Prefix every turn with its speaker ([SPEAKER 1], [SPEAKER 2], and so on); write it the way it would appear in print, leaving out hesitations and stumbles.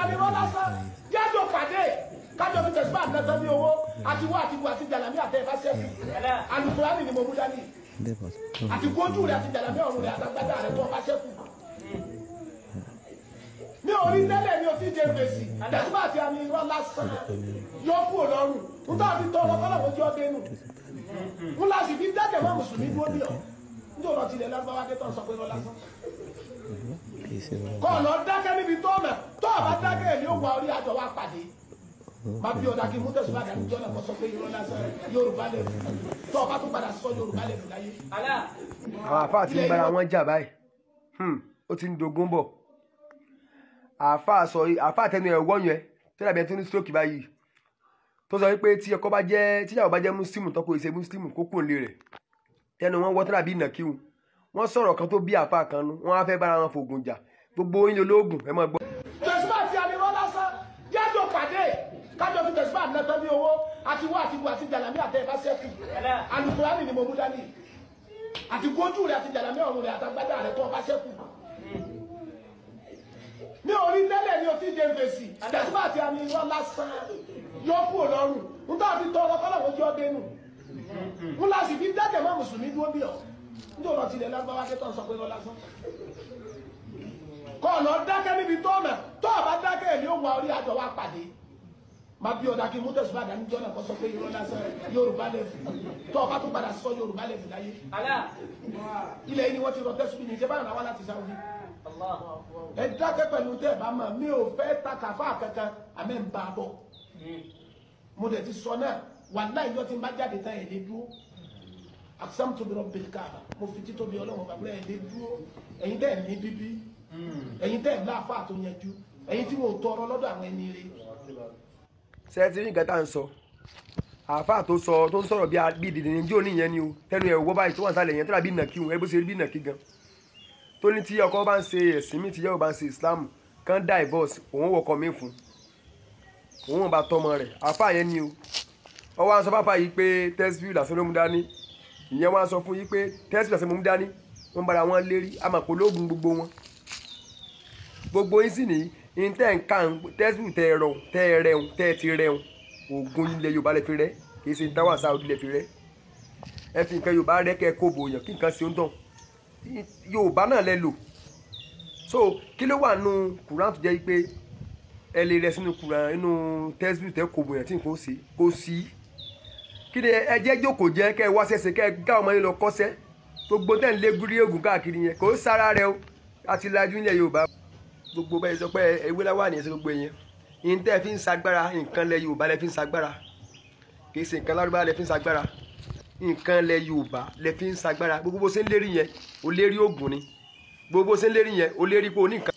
[SPEAKER 1] àlewọ́ lásán jájọ pàdé kájọ fi tẹ̀síwá àtẹ́tẹ́ ní owó àti wọ́ àti bu àti jàlámí àtẹ́ ìbá sẹ́kù alùpùpù ni mo mú dání àti kójú rẹ̀ àti jàlámí ọ̀run rẹ̀ àtàgbádá rẹ̀ tó ọba sẹ́kù. ní orí tẹ́lẹ̀ ni o ti jẹ fèsì tẹ̀síwá àti àmì irọ́ lásán yọ kúrò lọ́rùn n tó àfi tọ́ ọlọ́kọ́lọ́ ojú ọdẹ nù n láti fi dájẹ̀ mọ́ mùsùlùmí dúró bí ọ ní òrọ̀ tilẹ̀ lágbáwá dé tó ń sọ pé irọ́ lásán. kọ́ ọ̀nà dákẹ́ níbi tó ọ̀nà tó ọ̀bá dákẹ́ èmi ò wá orí àjọ wa pàdé má bí ọ̀dà kí mú tẹ̀síwá àti àjọ náà kọ́ sọ pé irọ́ lásán Yorùbá lẹ̀ tó ọ̀bá tó padà sọ Yorùbá lẹ̀ láyé.
[SPEAKER 2] àwọn àfáà ti ń bára wọn jà báyìí ó ti ń dogun bọ̀ àfáà tẹnu ẹ̀ wọ́nyọ ẹ tẹ́lẹ̀ bẹ́ẹ̀ tó ní stroke báyìí tó sọ wípé tí ọkọ bá jẹ́ tíyàwó bá jẹ́ mùsùlùmù tọ́kọ ìṣe mùsùlùmù kó kúrò nílé rẹ̀ tẹnu wọn wọ́ tẹ́lẹ̀ bí ìnàkíhun wọ́n sọ̀rọ̀ kan tó bí àfáà kan nu wọ́n á fẹ́ bára wọn fògùn jà gbogbo yín olóògùn ẹ máa gbọ́.
[SPEAKER 1] tẹ̀síwá àti àlewọ́ lásán jájọ pàdé kájọ fi tẹ̀síwá àtẹ́tẹ́ ní owó àti wọ́ àti bu àti jàlámí àtẹ́ ìbá sẹ́kù alùpùpù ni mo mú dání àti kójú rẹ̀ àti jàlámí ọ̀run rẹ̀ àtàgbádá rẹ̀ tó ọba sẹ́kù. ní orí tẹ́lẹ̀ ni o ti jẹ fèsì tẹ̀síwá àti àmì irọ́ lásán yọ kúrò lọ́rùn n tó àfi tọ́ ọlọ́kọ́lọ́ ojú ọdẹ nù n láti fi dájẹ̀ mọ́ mùsùlùmí dúró bí ọ ní òrọ̀ tilẹ̀ lágbáwá dé tó ń sọ pé irọ́ lásán. kọ́ ọ̀nà dákẹ́ níbi tó ọ̀nà tó ọ̀bá dákẹ́ èmi ò wá orí àjọ wa pàdé má bí ọ̀dà kí mú tẹ̀síwá àdá níjọ́ náà kọ́ sọ pé irọ́ lásán Yorùbá lẹ́fù tó ọ̀bá tó padà sọ Yorùbá lẹ́fù láyé. ilẹ̀ yìí ni wọ́n ti rọ tẹ́sùn ní ìjẹba àwọn láti sáwọ́dí ẹ dákẹ́ pẹ̀lú tẹ́ ẹ bá mọ̀ mi ò fẹ́ ta kàfá kankan àmẹ́ ń bá a bọ̀ mo dẹ̀ ti sọ náà wàláhì yọ ti ń bá jáde tán ẹ̀ lé dúró àkísàmù tó bẹ̀rọ̀ bẹ̀rẹ̀ káàbà mo fi títọ́ bí ọlọ́run bàbá ẹ̀ lé dúró ẹ̀yin tẹ́ ẹ̀ ní bíbí ẹ̀yin tẹ́ ẹ̀ láàfà tó yanjú ẹ̀yin tí mo tọrọ lọ́dọ̀ àwọn ẹni rẹ̀.
[SPEAKER 2] sẹ́ẹ̀tì ní nǹkan tá à ń sọ àáfàá tó ń sọ̀rọ̀ bí ìdìdì ní jí òní yẹn ni o tẹnu ẹ̀ wọ́ báyìí tó wà sálẹ̀ yẹn tó dà bí ìnàkíhun ẹ bó ṣe rí bí ìnàkí gan tó ní tí ọkọ bá ń ṣe ẹ̀sìn mi tí yẹ́wò bá ń ṣe Islam kan divorce òun wọkọ̀ mi fún òun bá tọmọ rẹ̀ àáfàá yẹn ni o ọ wá ń sọ fáfá yìí pé tẹ́sífì làṣẹ ló mú dání ìyẹn wá ń sọ fún yìí pé tẹ́sífì làṣẹ mú dání wọ́n bára wọn lérí àmàpò lóògùn gbogbo wọn gbogbo yín sì nìyí ní tẹ́ ń ká tẹ́sífì tẹ́ ti rẹun oògùn ilẹ̀ Yorùbá lẹ fi rẹ́ kì í ṣe dáwà Saudi lẹ fi rẹ́ ẹ fi nǹkan Yorùbá rẹ́ kẹ́ ẹ kó bòyàn kí nǹkan ṣe ń tàn Yorùbá náà lẹ lò so kí ló wà nù Kùránì tó jẹ́ pé ẹ lè rẹ sínú Kùránì nínú tẹ́síbù tẹ́ kò bòyàn tí nǹkan ó ṣe kò sí kí ni ẹ jẹ́ jókòó jẹ́ kẹ́ ẹ wá ṣẹ̀ṣẹ̀ kẹ́ ẹ ká ọmọ yín lọ kọ́ṣẹ́ gbogbo tẹ́ ń lé gúrí ògùn káàkiri yẹn kò sára rẹ o àti lajú ilẹ̀ Yorùbá gbogbo bẹ́ẹ̀ sọ pé ewé láwà nìyẹn sí gbogbo yẹn yín tẹ́ fi ń sagbára nǹkan lẹ Yorùbá lẹ fi ń sagbára kì í ṣe nǹkan Lárúbáwá lẹ fi ń sagbára nǹkan lẹ Yorùbá lẹ fi ń sagbára gbogbo bó ṣe ń lérí yẹn o lérí ògùn ni gbogbo bó ṣe ń lérí yẹn o lérí pé o ní nǹkan